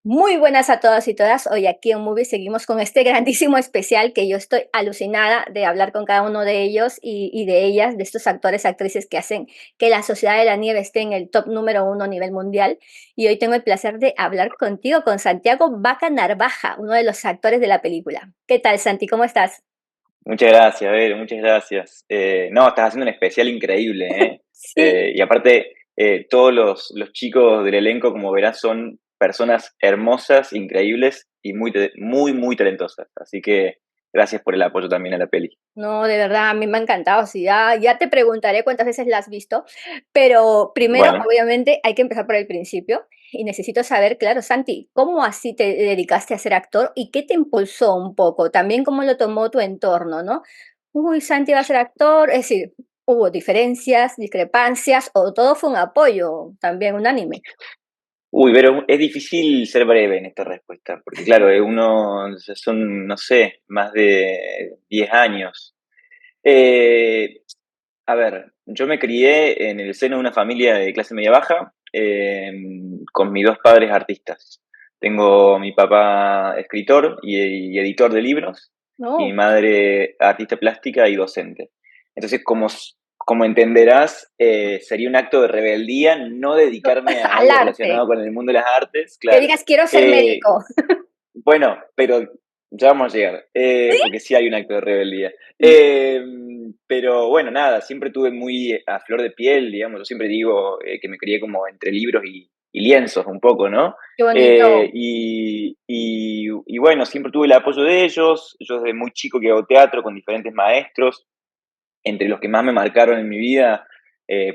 Muy buenas a todos y todas. Hoy aquí en Movie seguimos con este grandísimo especial que yo estoy alucinada de hablar con cada uno de ellos y de ellas, de estos actores, actrices que hacen que La Sociedad de la Nieve esté en el top número uno a nivel mundial. Y hoy tengo el placer de hablar contigo, con Santiago Vaca Narvaja, uno de los actores de la película. ¿Qué tal, Santi? ¿Cómo estás? Muchas gracias, Vero, muchas gracias. No, estás haciendo un especial increíble, ¿eh? Sí. Y aparte, todos los chicos del elenco, como verás, son personas hermosas, increíbles y muy talentosas. Así que gracias por el apoyo también a la peli. No, de verdad, a mí me ha encantado. Sí, ya te preguntaré cuántas veces la has visto, pero primero, Bueno, obviamente, hay que empezar por el principio y necesito saber, claro, Santi, ¿cómo así te dedicaste a ser actor y qué te impulsó un poco? También cómo lo tomó tu entorno, ¿no? Uy, Santi va a ser actor, es decir, ¿hubo diferencias, discrepancias o todo fue un apoyo también unánime? uy, pero es difícil ser breve en esta respuesta, porque claro, uno, ya son, no sé, más de 10 años. Eh, A ver, yo me crié en el seno de una familia de clase media baja, con mis dos padres artistas. Tengo mi papá escritor y editor de libros, y mi No, madre artista plástica y docente. Entonces, como entenderás, sería un acto de rebeldía no dedicarme a al algo relacionado arte, con el mundo de las artes, que claro. digas, quiero ser Eh, médico. bueno, pero ya vamos a llegar, porque sí hay un acto de rebeldía. Pero bueno, nada, siempre tuve muy a flor de piel, digamos, yo siempre digo que me crié como entre libros y lienzos un poco, ¿no? Qué bonito. Y bueno, siempre tuve el apoyo de ellos, yo desde muy chico que hago teatro con diferentes maestros, entre los que más me marcaron en mi vida,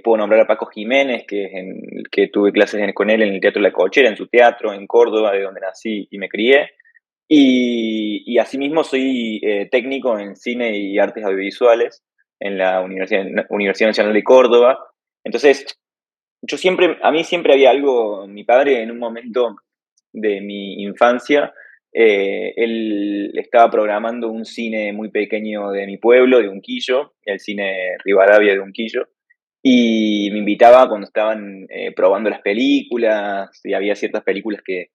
puedo nombrar a Paco Jiménez, que tuve clases con él en el Teatro La Cochera, en su teatro, en Córdoba, de donde nací y me crié. Y asimismo soy técnico en cine y artes audiovisuales en la Universidad Nacional de Córdoba. Entonces, a mí siempre había algo, mi padre en un momento de mi infancia, él estaba programando un cine muy pequeño de mi pueblo, de Unquillo, el cine Rivadavia de Unquillo, y me invitaba cuando estaban probando las películas, y había ciertas películas que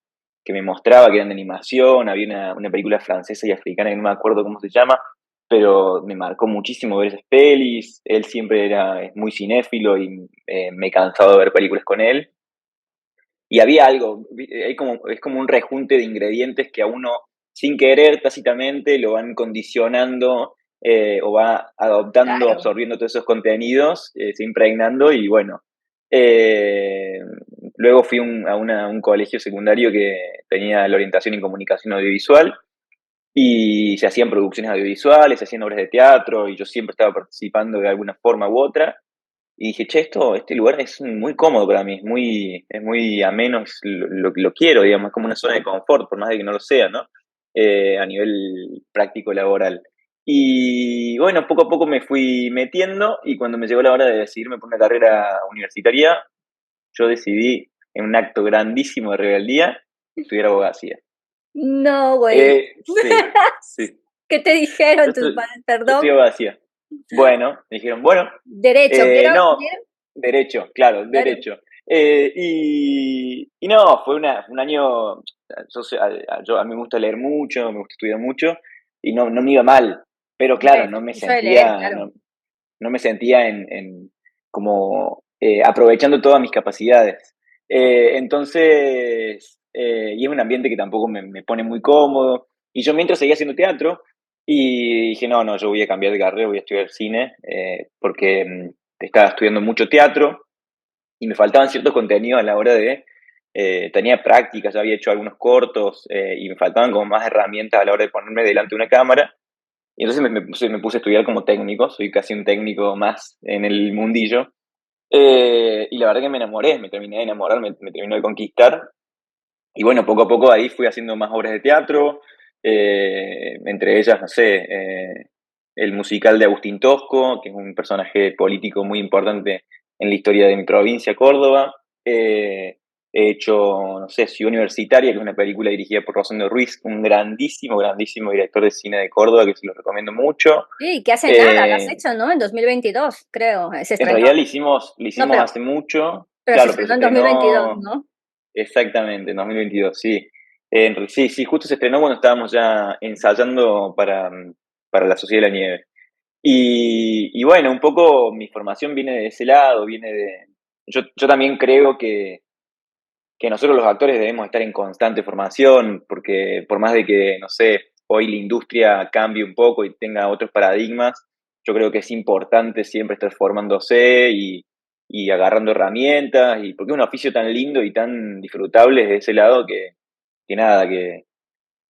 me mostraba que eran de animación, había una película francesa y africana que no me acuerdo cómo se llama, pero me marcó muchísimo ver esas pelis, él siempre es muy cinéfilo y me he cansado de ver películas con él, y había algo, es como un rejunte de ingredientes que a uno, sin querer, tácitamente, lo van condicionando o va adoptando, Claro. absorbiendo todos esos contenidos, se impregnando y bueno. eh, Luego fui a un colegio secundario que tenía la orientación en comunicación audiovisual y se hacían producciones audiovisuales, se hacían obras de teatro y yo siempre estaba participando de alguna forma u otra. Y dije, che, este lugar es muy cómodo para mí, es muy ameno, lo quiero, digamos, es como una zona de confort, por más de que no lo sea, ¿no? A nivel práctico laboral. Y bueno, poco a poco me fui metiendo y cuando me llegó la hora de decidirme por una carrera universitaria, yo decidí, en un acto grandísimo de rebeldía, estudiar abogacía. No, güey. Sí, sí, ¿Qué te yo, dijeron tus estu- padres? yo estudié Perdón. abogacía. Bueno, me dijeron, bueno, Derecho, no, quiero, derecho, claro, claro. derecho. Y no, fue un año, a mí me gusta leer mucho, me gusta estudiar mucho, y no me iba mal, pero claro, Hombre, eso de leer, claro. no me sentía como aprovechando todas mis capacidades. Y es un ambiente que tampoco me pone muy cómodo. Y yo mientras seguía haciendo teatro, y dije, no, yo voy a cambiar de carrera, voy a estudiar cine, porque estaba estudiando mucho teatro y me faltaban ciertos contenidos a la hora tenía prácticas, ya había hecho algunos cortos y me faltaban como más herramientas a la hora de ponerme delante de una cámara. Y entonces me puse a estudiar como técnico, soy casi un técnico más en el mundillo. Y la verdad que me enamoré, me terminé de enamorar, me terminó de conquistar. Y bueno, poco a poco ahí fui haciendo más obras de teatro, entre ellas, no sé, el musical de Agustín Tosco, que es un personaje político muy importante en la historia de mi provincia, Córdoba. He hecho, no sé, Ciudad Universitaria, que es una película dirigida por Rosendo Ruiz, un grandísimo director de cine de Córdoba, que se lo recomiendo mucho. Sí, que hace nada, lo has Eh, hecho, ¿no? En 2022, creo, se en estrenó. realidad lo No, hicimos hace mucho, pero se claro, pero se estrenó en 2022, estrenó ¿no? exactamente en 2022, sí. Sí, sí, justo se estrenó cuando estábamos ya ensayando para La Sociedad de la Nieve. Y bueno, un poco mi formación viene de ese lado, viene de... Yo también creo que nosotros los actores debemos estar en constante formación, porque por más de que, no sé, hoy la industria cambie un poco y tenga otros paradigmas, yo creo que es importante siempre estar formándose y agarrando herramientas, y porque es un oficio tan lindo y tan disfrutable desde ese lado que nada, que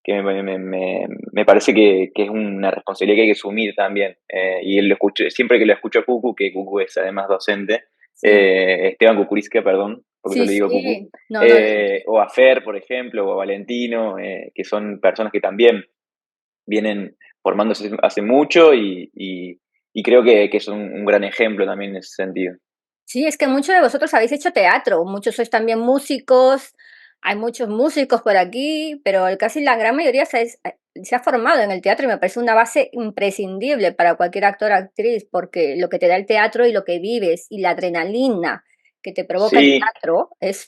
me parece que es una responsabilidad que hay que asumir también. Y lo escucho, siempre que lo escucho a Cucu, que Cucu es además docente, Sí, Esteban Cucurizca, perdón, porque yo sí, le digo Cucu, sí. No, no, o a Fer, por ejemplo, o a Valentino, que son personas que también vienen formándose hace mucho y creo que son un gran ejemplo también en ese sentido. sí, es que muchos de vosotros habéis hecho teatro, muchos sois también músicos, hay muchos músicos por aquí, pero casi la gran mayoría se ha formado en el teatro y me parece una base imprescindible para cualquier actor o actriz, porque lo que te da el teatro y lo que vives y la adrenalina que te provoca el Sí, teatro es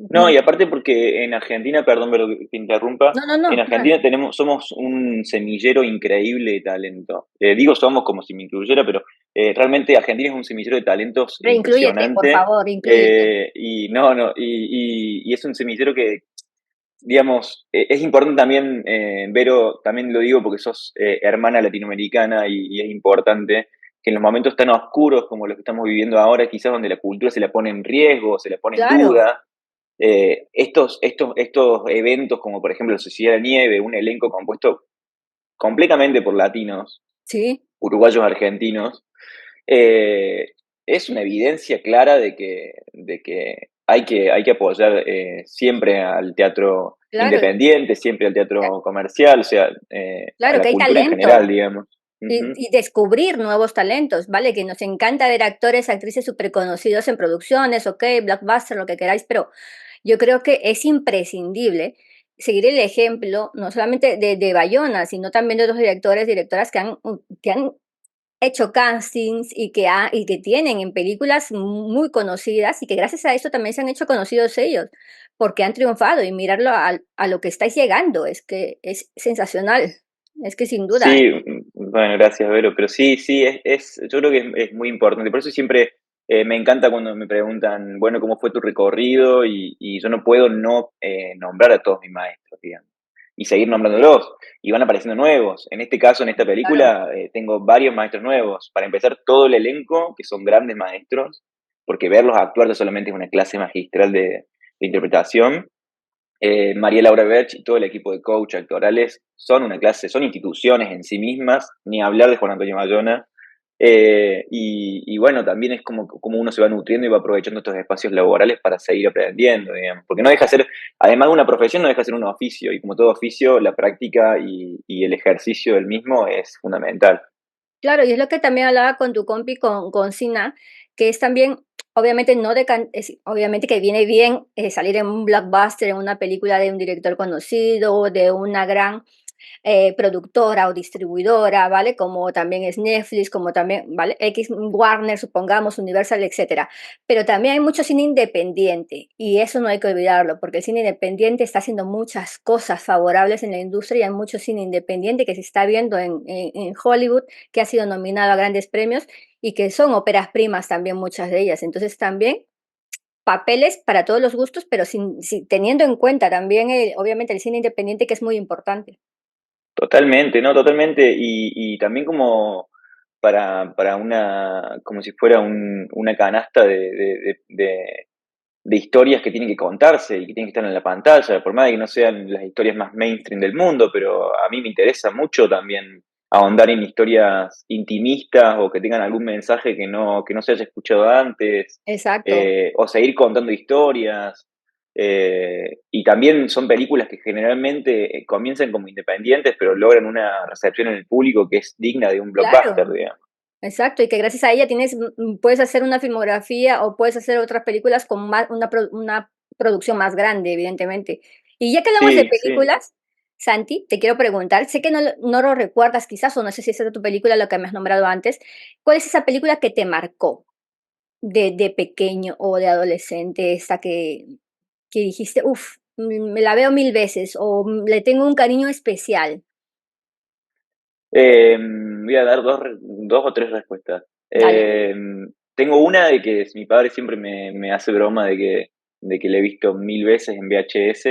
no, muy... y aparte porque en Argentina, perdón pero que te interrumpa, No, no, en no, dale. Argentina somos un semillero increíble de talento. Digo somos como si me incluyera, pero realmente Argentina es un semillero de talentos Reinclúyete, por impresionante. favor, inclúyete. Y no, no, y es un semillero que, digamos, es importante también, Vero, también lo digo porque sos hermana latinoamericana y es importante que en los momentos tan oscuros como los que estamos viviendo ahora, quizás donde la cultura se la pone en riesgo, se la pone en Claro, duda, estos eventos, como por ejemplo la Sociedad de la Nieve, un elenco compuesto completamente por latinos, sí, uruguayos, argentinos, eh, es una evidencia clara de que hay que apoyar siempre al teatro claro, independiente, siempre al teatro comercial, o sea, a claro la que hay cultura en general, talento. digamos. Y, Ujú. y descubrir nuevos talentos, ¿vale? Que nos encanta ver actores, actrices súper conocidos en producciones, ok, blockbuster, lo que queráis, pero yo creo que es imprescindible seguir el ejemplo, no solamente de Bayona, sino también de otros directores, directoras que han hecho castings y que tienen en películas muy conocidas y que gracias a eso también se han hecho conocidos ellos, porque han triunfado y mirarlo a lo que estáis llegando, es que es sensacional, es que sin duda, Sí, bueno, gracias, Vero, pero sí, sí, yo creo que es muy importante. Por eso siempre me encanta cuando me preguntan, bueno, ¿cómo fue tu recorrido? Y yo no puedo no nombrar a todos mis maestros, digamos, y seguir nombrándolos. Y van apareciendo nuevos. En este caso, en esta claro. película, tengo varios maestros nuevos. Para empezar, todo el elenco, que son grandes maestros, porque verlos actuar no solamente es una clase magistral de interpretación. María Laura Berch y todo el equipo de coach actorales son una clase, son instituciones en sí mismas, ni hablar de Juan Antonio Bayona. Y bueno, también es como uno se va nutriendo y va aprovechando estos espacios laborales para seguir aprendiendo, digamos. Porque no deja de ser, además de una profesión, no deja de ser un oficio. Y como todo oficio, la práctica y el ejercicio del mismo es fundamental. Claro, y es lo que también hablaba con tu compi, con Sina, que es también, obviamente, no de obviamente que viene bien salir en un blockbuster, en una película de un director conocido, de una gran productora o distribuidora, ¿vale? Como también es Netflix, como también, ¿vale? X, Warner, supongamos, Universal, etcétera. Pero también hay mucho cine independiente y eso no hay que olvidarlo, porque el cine independiente está haciendo muchas cosas favorables en la industria y hay mucho cine independiente que se está viendo en Hollywood, que ha sido nominado a grandes premios y que son óperas primas también muchas de ellas. Entonces también papeles para todos los gustos, pero teniendo en cuenta también, obviamente, el cine independiente que es muy importante. Totalmente, ¿no? Totalmente. Y también como para como si fuera una canasta de historias que tienen que contarse y que tienen que estar en la pantalla, por más de que no sean las historias más mainstream del mundo, pero a mí me interesa mucho también ahondar en historias intimistas o que tengan algún mensaje que no se haya escuchado antes, Exacto. o seguir contando historias. Y también son películas que generalmente comienzan como independientes, pero logran una recepción en el público que es digna de un blockbuster, Claro, digamos. exacto, y que gracias a ella puedes hacer una filmografía o puedes hacer otras películas con una producción más grande, evidentemente. Y ya que hablamos de Sí, sí. películas, Santi, te quiero preguntar, sé que no lo recuerdas quizás, o no sé si esa es de tu película, lo que me has nombrado antes, ¿cuál es esa película que te marcó de pequeño o de adolescente, esta que dijiste, uff, me la veo mil veces o le tengo un cariño especial? Voy a dar dos o tres respuestas. Dale. Tengo una de que mi padre siempre me hace broma de que la he visto mil veces en VHS,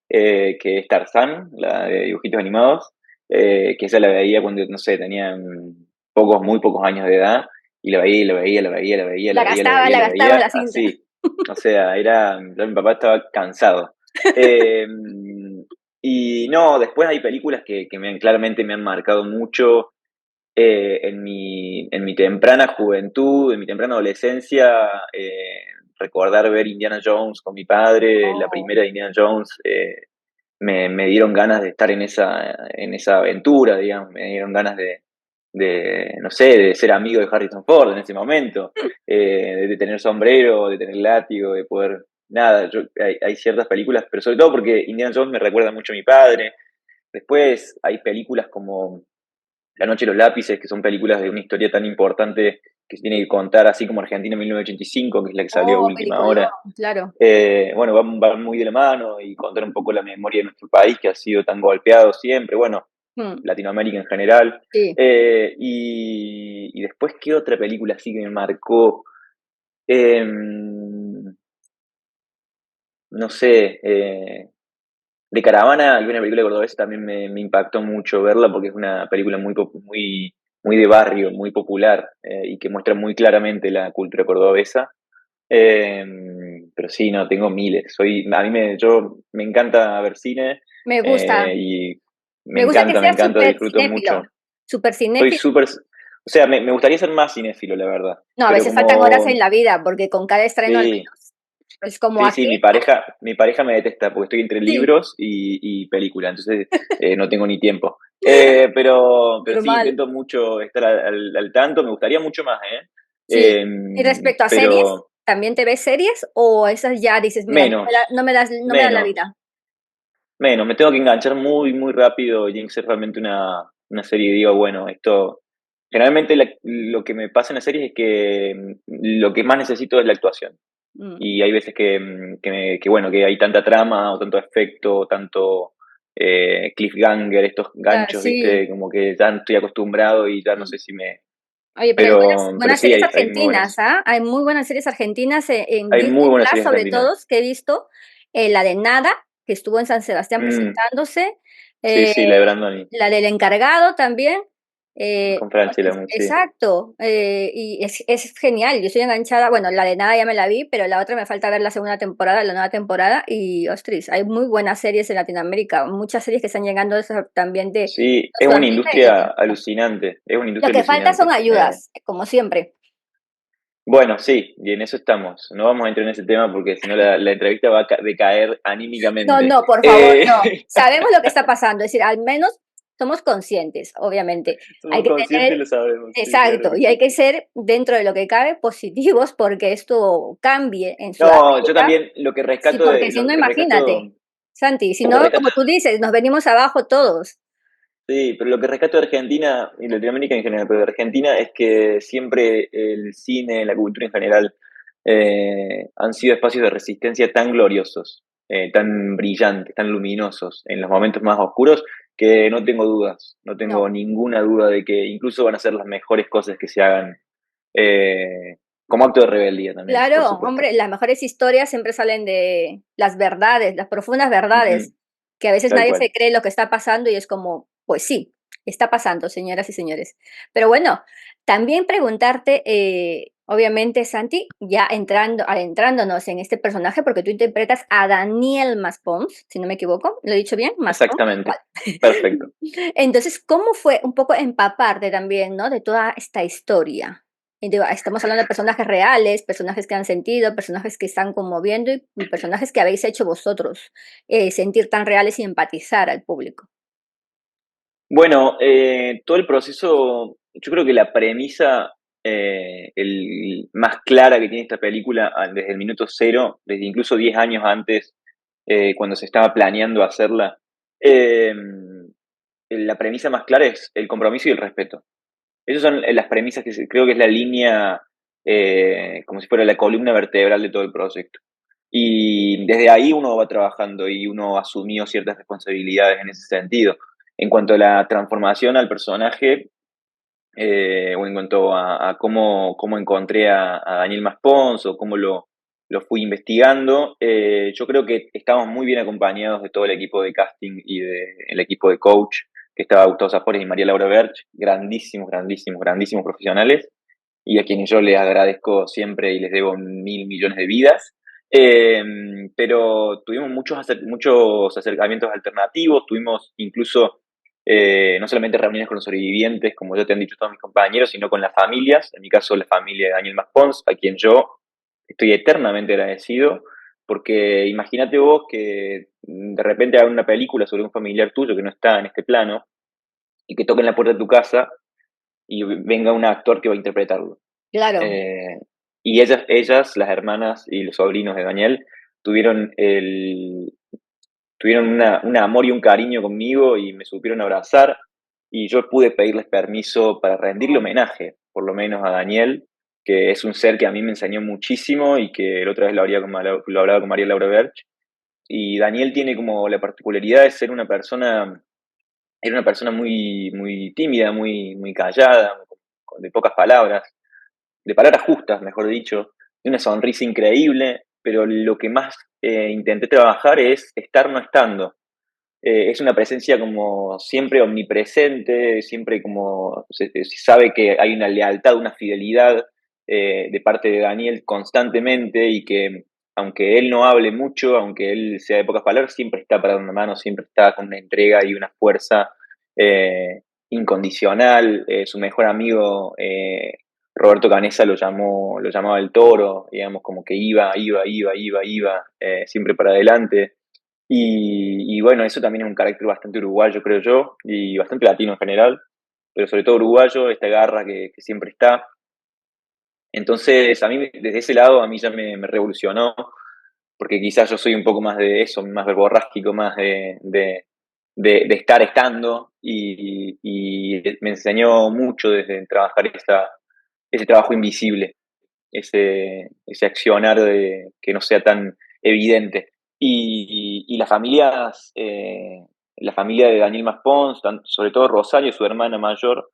que es Tarzán, la de dibujitos animados, que esa la veía cuando, no sé, tenía muy pocos años de edad, y la veía, y la veía, la veía, la veía, la veía, la veía, La la gastaba veía, la cinta. así. O sea, ya mi papá estaba cansado. Eh, y no, después hay películas que claramente me han marcado mucho en mi temprana juventud, en mi temprana adolescencia. Recordar ver Indiana Jones con mi padre, la Oh, primera de Indiana Jones, me dieron ganas de estar en esa aventura, digamos, me dieron ganas no sé, de ser amigo de Harrison Ford en ese momento, de tener sombrero, de tener látigo, de poder, nada, hay ciertas películas, pero sobre todo porque Indiana Jones me recuerda mucho a mi padre. Después hay películas como La noche de los lápices, que son películas de una historia tan importante que se tiene que contar, así como Argentina 1985, que es la que salió a oh, última peliculón, hora. claro. Bueno, van muy de la mano y contar un poco la memoria de nuestro país, que ha sido tan golpeado siempre, bueno, Mm, Latinoamérica en general. sí. Y después, ¿qué otra película así que me marcó? Eh, no sé, de Caravana, alguna película cordobesa también me impactó mucho verla porque es una película muy de barrio, muy popular, y que muestra muy claramente la cultura cordobesa. Eh, pero sí, no, tengo miles. Yo me encanta ver cine, Me gusta. y Me gusta que me seas encanta, súper disfruto cinéfilo. mucho. Súper Soy cinéfilo. súper, o sea, me gustaría ser más cinéfilo, la verdad. No, a Pero veces faltan horas como, en la vida, porque con cada estreno al sí, menos es como sí, sí, aquí. mi pareja me detesta porque estoy entre Sí, libros y película, entonces no tengo ni tiempo. Pero sí, normal. intento mucho estar al tanto, me gustaría mucho más, ¿eh? Sí. Y respecto a series, Pero ¿también te ves series o esas ya dices, mira, menos, no me da la menos, vida? menos, me tengo que enganchar muy rápido y tiene que ser realmente una serie y digo, bueno, esto. Generalmente lo que me pasa en las series es que lo que más necesito es la actuación. Mm, Y hay veces bueno, que hay tanta trama o tanto efecto, tanto cliffhanger, estos claro, ganchos, sí. ¿viste? Como que ya estoy acostumbrado y ya no Mm. sé si me. Oye, pero hay Pero buenas sí, series hay muy argentinas, buenas. ¿ah? Hay muy buenas series argentinas en Hay muy Disney buenas Plus, series sobre argentinas. todo, que he visto. La de Nada, que estuvo en San Sebastián Mm, presentándose. sí, eh, sí, la de Brandoni, la del encargado también. con Franchella, sí. Exacto, y es genial, yo estoy enganchada, bueno, la de Nada ya me la vi, pero la otra me falta ver la segunda temporada, la nueva temporada, y ostras, hay muy buenas series en Latinoamérica, muchas series que están llegando también de Sí, es una Sudamérica y industria Latinoamérica. alucinante, es una Lo industria que falta son alucinante. ayudas, como siempre. Bueno, sí, y en eso estamos. No vamos a entrar en ese tema porque si no la entrevista va a decaer No, anímicamente. no, por favor, Eh, no. Sabemos lo que está pasando, es decir, al menos somos conscientes, obviamente. Hay somos que conscientes, tener, lo sabemos, sí, claro exacto, que y hay sí. que ser, dentro de lo que cabe, positivos porque esto cambie en No, yo Sudamérica. también Sí, porque si lo no, que rescato, imagínate, Santi, si lo que no, rescato, como tú dices, nos venimos abajo todos. sí, pero lo que rescato de Argentina y Latinoamérica en general, pero de Argentina es que siempre el cine, la cultura en general, han sido espacios de resistencia tan gloriosos, tan brillantes, tan luminosos en los momentos más oscuros, que no tengo dudas, no tengo No, ninguna duda de que incluso van a ser las mejores cosas que se hagan, eh, como acto de rebeldía también, por claro, supuesto. hombre, las mejores historias siempre salen de las verdades, las profundas verdades, Ujú, que a veces tal nadie cual. se cree lo que está pasando y es como, pues sí, está pasando, señoras y señores. Pero bueno, también preguntarte, obviamente, Santi, ya adentrándonos en este personaje, porque tú interpretas a Daniel Maspons, si no me equivoco, ¿lo he dicho bien? Maspons. Exactamente. Perfecto. Entonces, ¿cómo fue un poco empaparte también, ¿no? De toda esta historia. Y digo, estamos hablando de personajes reales, personajes que han sentido, personajes que están conmoviendo y personajes que habéis hecho vosotros sentir tan reales y empatizar al público. Bueno, todo el proceso, yo creo que la premisa más clara que tiene esta película desde el minuto cero, desde incluso 10 años antes, cuando se estaba planeando hacerla, eh, la premisa más clara es el compromiso y el respeto. Esas son las premisas creo que es la línea, como si fuera la columna vertebral de todo el proyecto. Y desde ahí uno va trabajando y uno asumió ciertas responsabilidades en ese sentido. En cuanto a la transformación al personaje, o en cuanto a cómo encontré a Daniel Maspons o cómo lo fui investigando, yo creo que estamos muy bien acompañados de todo el equipo de casting y del equipo de coach, que estaba Gustavo Zafores y María Laura Berch, grandísimos, grandísimos, grandísimos profesionales, y a quienes yo les agradezco siempre y les debo 1.000 millones de vidas. Eh, pero tuvimos muchos acercamientos alternativos, tuvimos incluso no solamente reuniones con los sobrevivientes, como ya te han dicho todos mis compañeros, sino con las familias, en mi caso la familia de Daniel Maspons, a quien yo estoy eternamente agradecido, porque imagínate vos que de repente hagan una película sobre un familiar tuyo que no está en este plano y que toquen la puerta de tu casa y venga un actor que va a interpretarlo. Claro, Eh, y ellas, las hermanas y los sobrinos de Daniel, tuvieron tuvieron un amor y un cariño conmigo y me supieron abrazar y yo pude pedirles permiso para rendirle homenaje, por lo menos a Daniel, que es un ser que a mí me enseñó muchísimo y que la otra vez lo hablaba con María Laura Berch. Y Daniel tiene como la particularidad de ser era una persona muy, muy tímida, muy callada, de pocas palabras, de palabras justas, mejor dicho, de una sonrisa increíble, pero lo que más intenté trabajar es estar no estando. Es una presencia como siempre omnipresente, siempre como se sabe que hay una lealtad, una fidelidad de parte de Daniel constantemente y que aunque él no hable mucho, aunque él sea de pocas palabras, siempre está para dar una mano, siempre está con una entrega y una fuerza eh, incondicional. Su mejor amigo, Roberto Canessa, lo llamaba el toro, digamos, como que iba, siempre para adelante. Y bueno, eso también es un carácter bastante uruguayo, creo yo, y bastante latino en general, pero sobre todo uruguayo, esta garra que siempre está. Entonces, a mí, desde ese lado, a mí ya me revolucionó, porque quizás yo soy un poco más de eso, más verborrágico, más de estar estando, y me enseñó mucho desde trabajar ese trabajo invisible, ese accionar que no sea tan evidente. Y las familias, la familia de Daniel Maspons, sobre todo Rosario, su hermana mayor,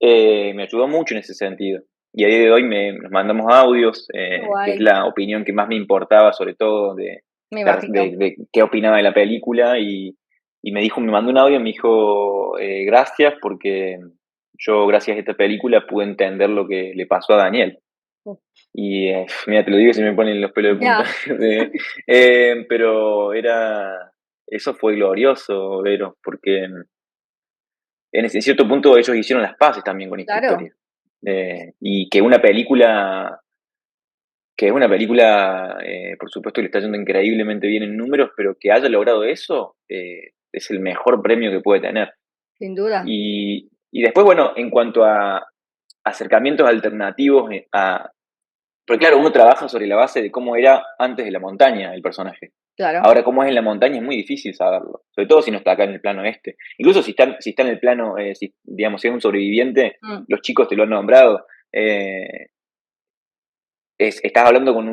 me ayudó mucho en ese sentido. Y a día de hoy nos mandamos audios, que es guay, la opinión que más me importaba, sobre todo me imagino. de qué opinaba de la película. Y me mandó un audio y me dijo, gracias, porque yo, gracias a esta película, pude entender lo que le pasó a Daniel. Y mira, te lo digo y se me ponen los pelos de punta. Ya, Pero eso fue glorioso, Vero, porque en cierto punto ellos hicieron las paces también con esta claro, historia. Y que es una película, por supuesto, que le está yendo increíblemente bien en números, pero que haya logrado eso, es el mejor premio que puede tener. sin duda. Y después, bueno, en cuanto a acercamientos alternativos porque claro, uno trabaja sobre la base de cómo era antes de la montaña el personaje. Claro. Ahora, cómo es en la montaña es muy difícil saberlo, sobre todo si no está acá en el plano este. Incluso si está en el plano, si, digamos, si es un sobreviviente, Mm, los chicos te lo han nombrado, estás hablando con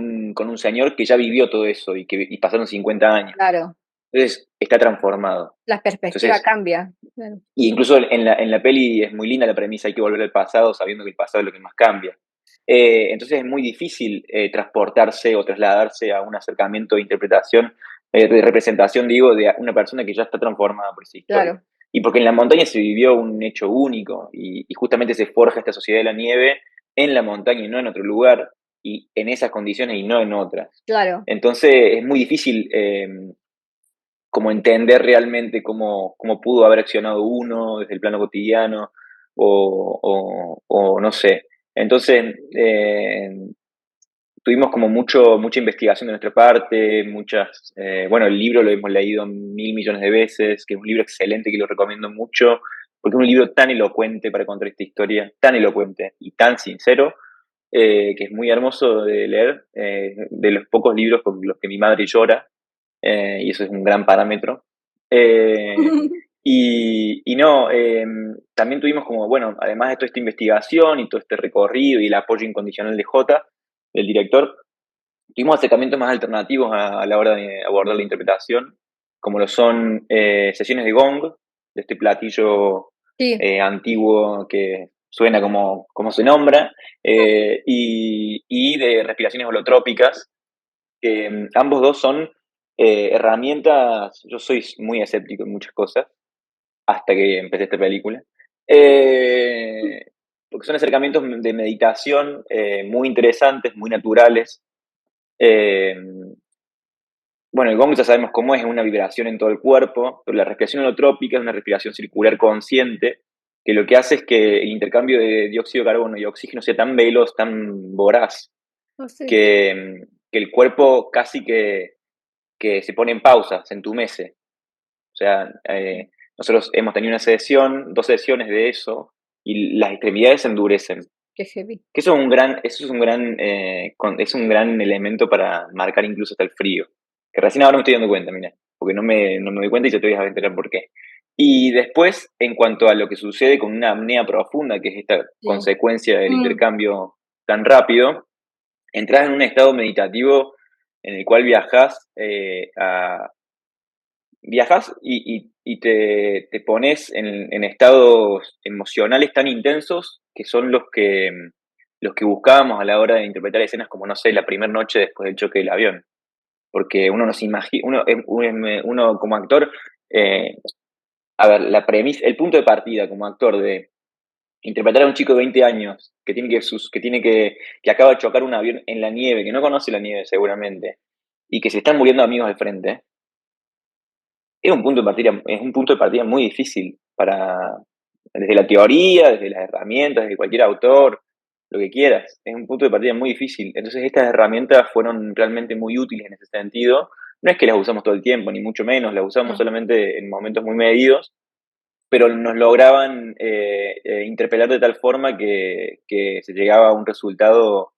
un señor que ya vivió todo eso y pasaron 50 años. claro. Entonces, está transformado. La perspectiva Entonces, cambia. Claro. y incluso en la peli es muy linda la premisa, hay que volver al pasado sabiendo que el pasado es lo que más cambia. Entonces es muy difícil transportarse o trasladarse a un acercamiento de interpretación, de representación, digo, de una persona que ya está transformada por esa historia. Claro, Y porque en la montaña se vivió un hecho único y justamente se forja esta sociedad de la nieve en la montaña y no en otro lugar, y en esas condiciones y no en otras. claro. Entonces es muy difícil como entender realmente cómo pudo haber accionado uno desde el plano cotidiano o no sé. Entonces, tuvimos como mucha investigación de nuestra parte, bueno, el libro lo hemos leído 1.000 millones de veces, que es un libro excelente que lo recomiendo mucho, porque es un libro tan elocuente para contar esta historia, tan elocuente y tan sincero, que es muy hermoso de leer, de los pocos libros con los que mi madre llora, y eso es un gran parámetro. Eh, y no, también tuvimos como, bueno, además de toda esta investigación y todo este recorrido y el apoyo incondicional de Jota, el director, tuvimos acercamientos más alternativos a la hora de abordar la interpretación, como lo son sesiones de gong, de este platillo Sí. antiguo que suena como se nombra, y de respiraciones holotrópicas, que ambos dos son herramientas. Yo soy muy escéptico en muchas cosas, hasta que empecé esta película. Eh, Porque son acercamientos de meditación muy interesantes, muy naturales. Eh, bueno, el gong ya sabemos cómo es una vibración en todo el cuerpo, pero la respiración holotrópica es una respiración circular consciente, que lo que hace es que el intercambio de dióxido de carbono y oxígeno sea tan veloz, tan voraz, Oh, sí. que el cuerpo casi que se pone en pausa, se entumece. O sea, nosotros hemos tenido una sesión, 2 sesiones de eso, y las extremidades se endurecen. Qué heavy. Que eso es un gran elemento para marcar incluso hasta el frío. Que recién ahora me estoy dando cuenta, mira, porque no me doy cuenta y ya te voy a enterar por qué. Y después, en cuanto a lo que sucede con una apnea profunda, que es esta Sí. consecuencia del Mm. intercambio tan rápido, entras en un estado meditativo en el cual viajas y te pones en estados emocionales tan intensos que son los que buscábamos a la hora de interpretar escenas como, no sé, la primera noche después del choque del avión. Porque uno nos imagina, uno como actor, eh, a ver, la premisa, el punto de partida como actor de interpretar a un chico de 20 años que acaba de chocar un avión en la nieve, que no conoce la nieve seguramente, y que se están muriendo amigos de frente, es un punto de partida muy difícil desde la teoría, desde las herramientas, desde cualquier autor, lo que quieras. Es un punto de partida muy difícil. Entonces estas herramientas fueron realmente muy útiles en ese sentido. No es que las usamos todo el tiempo, ni mucho menos, las usamos No. solamente en momentos muy medidos, pero nos lograban interpelar de tal forma que se llegaba a un resultado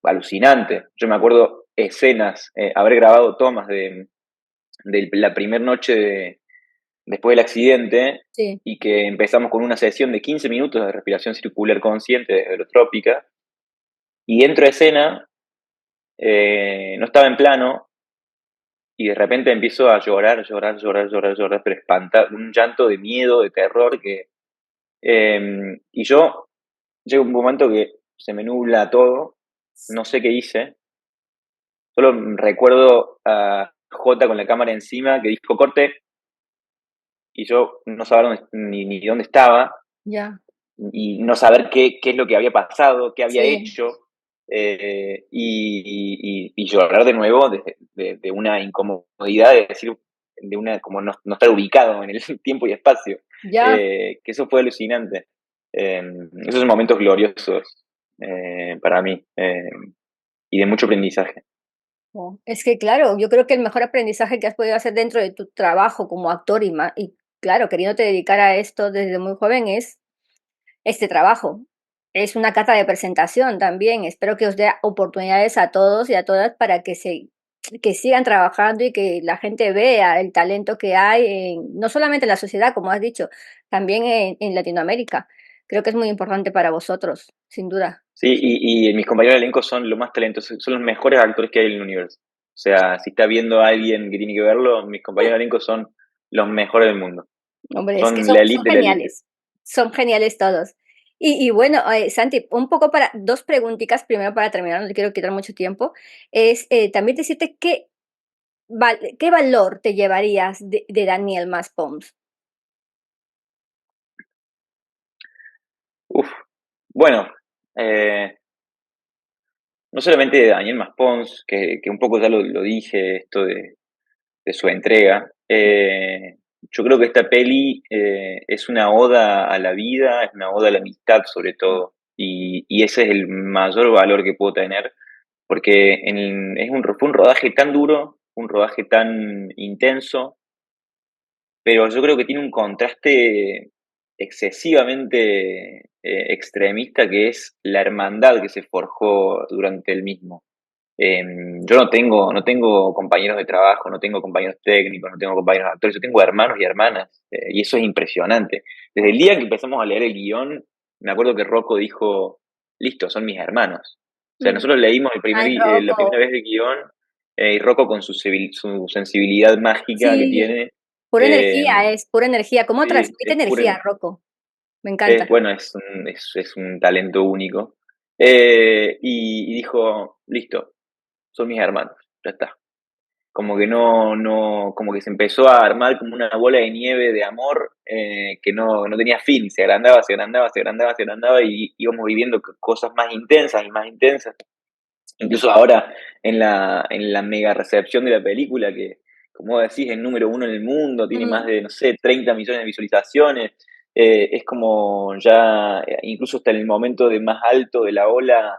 alucinante. Yo me acuerdo escenas, haber grabado tomas de la primera noche después del accidente, Sí. y que empezamos con una sesión de 15 minutos de respiración circular consciente de holotrópica, y entro a escena, no estaba en plano, y de repente empiezo a llorar, llorar, llorar, llorar, llorar, pero espantar, un llanto de miedo, de terror, y yo, llega un momento que se me nubla todo, no sé qué hice, solo recuerdo a Jota con la cámara encima que dijo corte, y yo no sabía ni dónde estaba, Ya. y no saber qué es lo que había pasado, qué había Sí. hecho, y llorar de nuevo de una incomodidad, de decir, de una como no estar ubicado en el tiempo y espacio, Ya. que eso fue alucinante. Esos son momentos gloriosos para mí, y de mucho aprendizaje. Oh, es que claro, yo creo que el mejor aprendizaje que has podido hacer dentro de tu trabajo como actor y claro, queriéndote dedicar a esto desde muy joven es este trabajo. Es una carta de presentación también. Espero que os dé oportunidades a todos y a todas para que sigan trabajando y que la gente vea el talento que hay no solamente en la sociedad, como has dicho, también en Latinoamérica. Creo que es muy importante para vosotros, sin duda. Sí, y mis compañeros de elenco son los más talentosos, son los mejores actores que hay en el universo. O sea, si está viendo a alguien que tiene que verlo, mis compañeros de elenco son los mejores del mundo. Hombre, es que Son la son elite de la elite. son geniales todos. Y bueno, Santi, un poco para 2 preguntitas, primero para terminar, no te quiero quitar mucho tiempo, es, también decirte qué valor te llevarías de Daniel Maspons. Uf. Bueno, eh, no solamente de Daniel Maspons, que un poco ya lo dije, esto de su entrega. Yo creo que esta peli es una oda a la vida, es una oda a la amistad sobre todo, y ese es el mayor valor que puedo tener, porque fue un rodaje tan duro, un rodaje tan intenso, pero yo creo que tiene un contraste excesivamente extremista, que es la hermandad que se forjó durante el mismo. Yo no tengo compañeros de trabajo, no tengo compañeros técnicos, no tengo compañeros actores, yo tengo hermanos y hermanas, y eso es impresionante. Desde el día que empezamos a leer el guión, me acuerdo que Rocco dijo, listo, son mis hermanos. O sea, nosotros leímos Ay, la primera Rocco. vez el guión, y Rocco con su sensibilidad mágica que Sí, tiene, pura eh, energía, es pura energía. ¿Cómo sí, transmite energía, Rocco? Me encanta. bueno, es un talento único. Y dijo, listo, son mis hermanos, ya está. Como que como que se empezó a armar como una bola de nieve de amor, que no tenía fin, se agrandaba, se agrandaba, se agrandaba, se agrandaba, y íbamos viviendo cosas más intensas y más intensas. Incluso ahora en la mega recepción de la película, que como decís, es número uno en el mundo, tiene más Ujú. de, no sé, 30 millones de visualizaciones, es como ya, incluso hasta en el momento de más alto de la ola,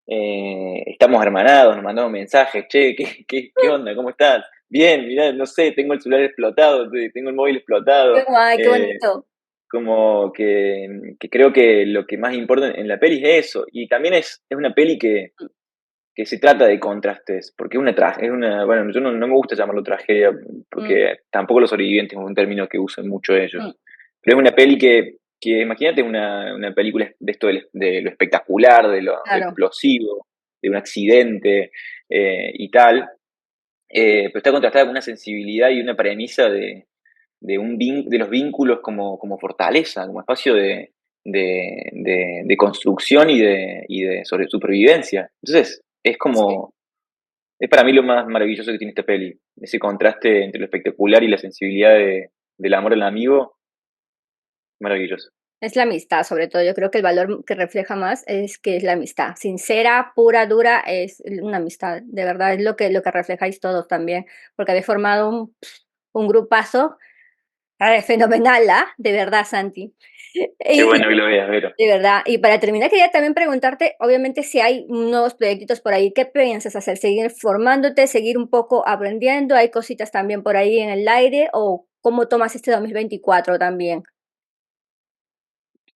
estamos hermanados, nos mandamos mensajes, che, ¿qué onda? ¿Cómo estás? Bien, mirá, no sé, tengo el celular explotado, tengo el móvil Qué explotado, guay, qué eh, bonito. como que creo que lo que más importa en la peli es eso, y también es una peli que se trata de contrastes, porque es una, bueno, yo no me gusta llamarlo tragedia, Mm, porque tampoco los sobrevivientes es un término que usan mucho mm, ellos, pero es una peli que imagínate una película de esto de lo espectacular, de lo claro. explosivo, de un accidente, y tal, pero está contrastada con una sensibilidad y una premisa de los vínculos como fortaleza, como espacio de construcción y de sobre supervivencia. Entonces, Sí. es para mí lo más maravilloso que tiene esta peli, ese contraste entre lo espectacular y la sensibilidad del amor al amigo, maravilloso. Es la amistad, sobre todo. Yo creo que el valor que refleja más es que es la amistad. Sincera, pura, dura, es una amistad. De verdad, es lo que reflejáis todos también. Porque habéis formado un grupazo fenomenal, ¿ah? De verdad, Santi. Qué Y, bueno que lo veas, Vero. de verdad. Y para terminar, quería también preguntarte, obviamente, si hay nuevos proyectitos por ahí, ¿qué piensas hacer? ¿Seguir formándote, seguir un poco aprendiendo? ¿Hay cositas también por ahí en el aire? ¿O cómo tomas este 2024 también?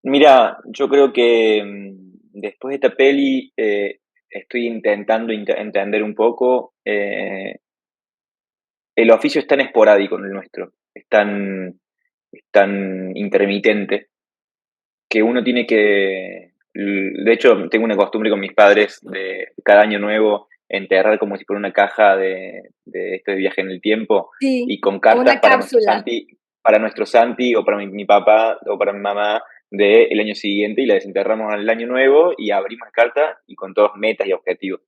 Mira, yo creo que después de esta peli estoy intentando entender un poco. El oficio es tan esporádico en el nuestro, es tan intermitente, que uno tiene que, de hecho, tengo una costumbre con mis padres de cada año nuevo enterrar como si fuera una caja de este viaje en el tiempo Sí, y con como una cartas cápsula. para nuestro Santi o para mi papá o para mi mamá del año siguiente, y la desenterramos al año nuevo y abrimos la carta y con todos metas y objetivos.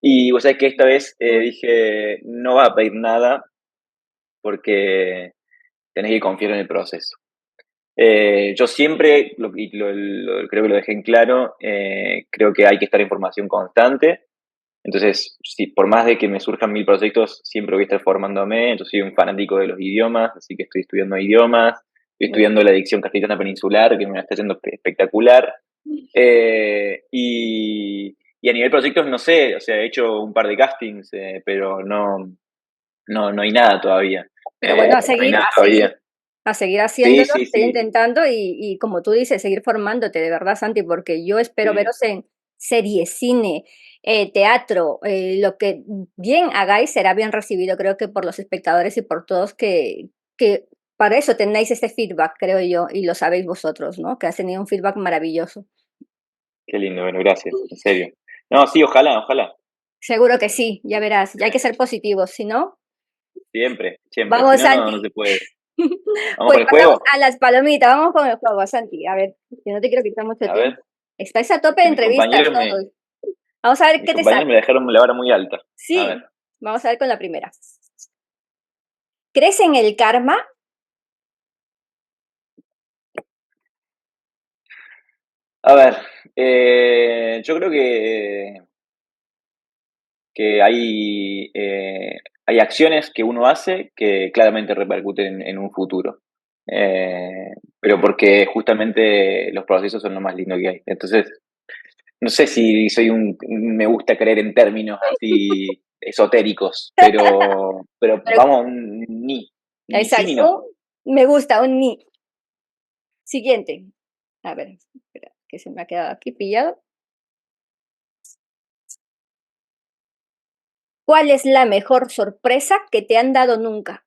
Y vos sabés que esta vez dije, no va a pedir nada porque tenés que confiar en el proceso. Yo siempre, creo que lo dejé en claro, creo que hay que estar en formación constante. Entonces, si, por más de que me surjan mil proyectos, siempre voy a estar formándome. Yo soy un fanático de los idiomas, así que estoy estudiando idiomas, estoy estudiando la dicción castellana peninsular, que me está yendo espectacular. Y a nivel proyectos, no sé, o sea, he hecho un par de castings, pero no hay nada todavía. Pero bueno, No hay nada todavía. a seguir Sí, haciéndolo, sí, seguir sí. intentando y como tú dices, seguir formándote, de verdad, Santi, porque yo espero Sí. veros en series, cine, teatro, lo que bien hagáis será bien recibido, creo que por los espectadores y por todos que para eso tenéis este feedback, creo yo, y lo sabéis vosotros, ¿no? Que has tenido un feedback maravilloso. Qué lindo, bueno, gracias, en serio. No, sí, ojalá, ojalá. Seguro que sí, ya verás, ya hay que ser positivos, si no, Siempre, siempre. Si vamos, no, no Santi. se puede. ¿Vamos Pues con el pasamos juego? a las palomitas, vamos con el juego, Santi. A ver, que no te quiero quitar mucho A tiempo. ver, Estáis a tope de que entrevistas todos. Vamos a ver mis qué te sale. compañeros me dejaron la vara muy alta. A ver. Sí, vamos a ver con la primera. ¿Crees en el karma? A ver, yo creo que hay acciones que uno hace que claramente repercuten en un futuro. Eh, pero porque justamente los procesos son lo más lindo que hay. Entonces, no sé si me gusta creer en términos así esotéricos, pero Pero, vamos, ni sí ni exacto. no. Me gusta, un ni. Siguiente. A ver, espera, que se me ha quedado aquí pillado. ¿Cuál es la mejor sorpresa que te han dado nunca?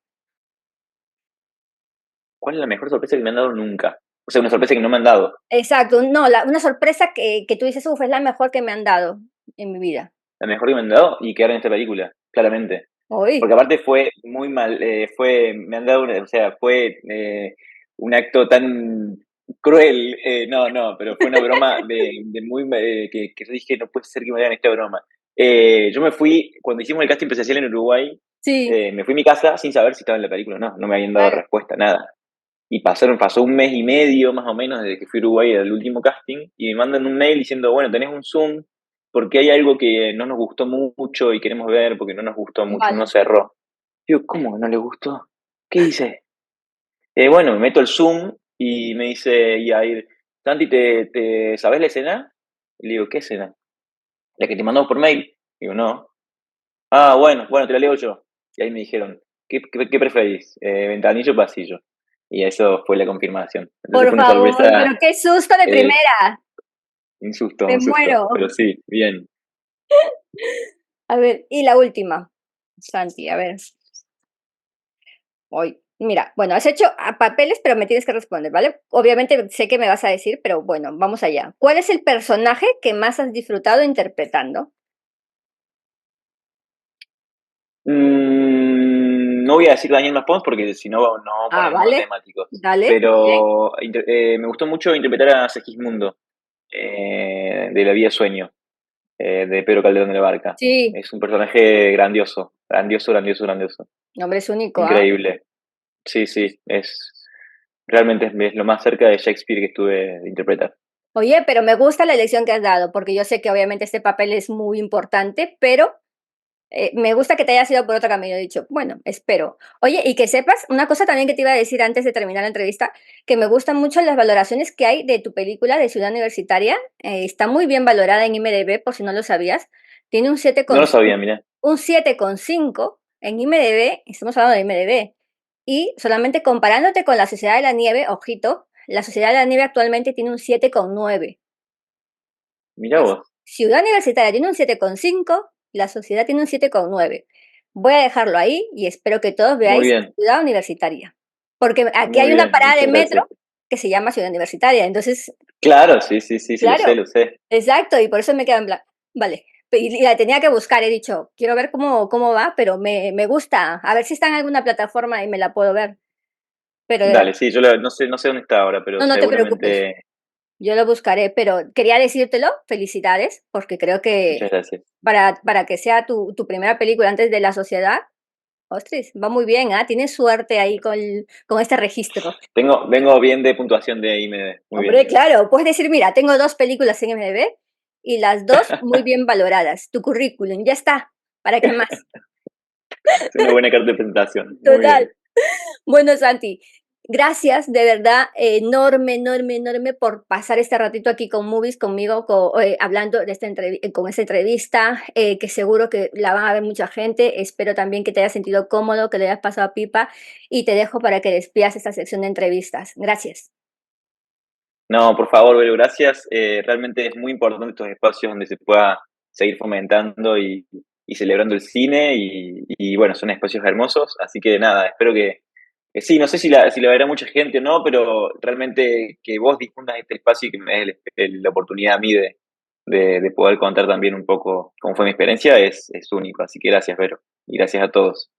¿Cuál es la mejor sorpresa que me han dado nunca? O sea, una sorpresa que no me han dado. Exacto, no, una sorpresa que tú dices, uf, es la mejor que me han dado. en mi vida. La mejor que me han dado y quedar en esta película, claramente. Hoy, Porque aparte fue muy mal, me han dado, o sea, fue un acto tan cruel, no, pero fue una broma de muy, que yo dije, no puede ser que me hagan esta broma. Yo me fui, cuando hicimos el casting presencial en Uruguay, sí, me fui a mi casa sin saber si estaba en la película o no, no me habían dado claro, respuesta, nada. Y pasó un mes y medio más o menos desde que fui a Uruguay al último casting y me mandan un mail diciendo, bueno, tenés un Zoom porque hay algo que no nos gustó mucho y queremos ver porque no nos gustó mucho, no vale. cerró. Digo, ¿cómo que no le gustó? ¿Qué hice? Bueno, me meto el Zoom y me dice, y ahí, Santi, ¿te sabes la escena? Y le digo, ¿qué escena? La que te mandamos por mail. Digo, no. Ah, bueno, te la leo yo. Y ahí me dijeron, ¿qué preferís? ¿Ventanillo o pasillo? Y eso fue la confirmación. Entonces Por fue una favor, sorpresa, pero qué susto de eh, primera. Me un susto, muero. pero sí, bien. A ver, y la última, Santi, a ver. Hoy, mira, bueno, has hecho papeles, pero me tienes que responder, ¿vale? Obviamente sé que me vas a decir, pero bueno, vamos allá. ¿Cuál es el personaje que más has disfrutado interpretando? No voy a decir Daniel Pons porque si no, no vamos a Ah, poner muy vale, temáticos. dale, bien. Pero me gustó mucho interpretar a Segismundo, de La Vía Sueño, de Pedro Calderón de la Barca. Sí, Es un personaje grandioso, grandioso, grandioso, grandioso. nombre es único, ¿ah? Increíble. Sí, sí, realmente es lo más cerca de Shakespeare que estuve de interpretar. Oye, pero me gusta la elección que has dado, porque yo sé que obviamente este papel es muy importante, pero me gusta que te hayas ido por otro camino. He dicho, bueno, espero. Oye, y que sepas, una cosa también que te iba a decir antes de terminar la entrevista, que me gustan mucho las valoraciones que hay de tu película de Ciudad Universitaria. Está muy bien valorada en IMDb, por si no lo sabías. Tiene un No lo 7,5, sabía, mirá. un 7,5 en IMDb, estamos hablando de IMDb, y solamente comparándote con La Sociedad de la Nieve, ojito, La Sociedad de la Nieve actualmente tiene un 7,9. Mirá vos. Ciudad Universitaria tiene un 7,5 y la sociedad tiene un 7,9. Voy a dejarlo ahí y espero que todos Muy veáis bien, Ciudad Universitaria. Porque aquí muy hay una bien, parada de muchas metro gracias. que se llama Ciudad Universitaria. Entonces, Claro, sí, sí, sí, sí, lo sé, claro, lo sé. exacto. Y por eso me quedo en plan, vale. Y la tenía que buscar, he dicho, quiero ver cómo va, pero me gusta. A ver si está en alguna plataforma y me la puedo ver. Pero Dale, sí, no sé dónde está ahora, pero no, no te preocupes. seguramente. Yo lo buscaré, pero quería decírtelo, felicidades, porque creo Muchas que gracias. para que sea tu primera película antes de La Sociedad, ostras, va muy bien, ¿ah? Tienes suerte ahí con este registro. Vengo bien de puntuación de IMDb, muy bien. Hombre, claro, puedes decir, mira, tengo 2 películas en IMDb y las dos muy bien valoradas. Tu currículum, ya está. ¿Para qué más? Es una buena carta de presentación, muy Total. bien. Bueno, Santi, gracias de verdad enorme, enorme, enorme por pasar este ratito aquí con Movies conmigo, hablando de con esta entrevista, que seguro que la van a ver mucha gente. Espero también que te hayas sentido cómodo, que le hayas pasado pipa y te dejo para que despidas esta sección de entrevistas. Gracias. No, por favor, Belu, gracias. Realmente es muy importante estos espacios donde se pueda seguir fomentando y celebrando el cine y bueno, son espacios hermosos, así que nada, espero que sí, no sé si la verá mucha gente o no, pero realmente que vos difundas este espacio y que me des la oportunidad a mí de poder contar también un poco cómo fue mi experiencia es único, así que gracias, Vero, y gracias a todos.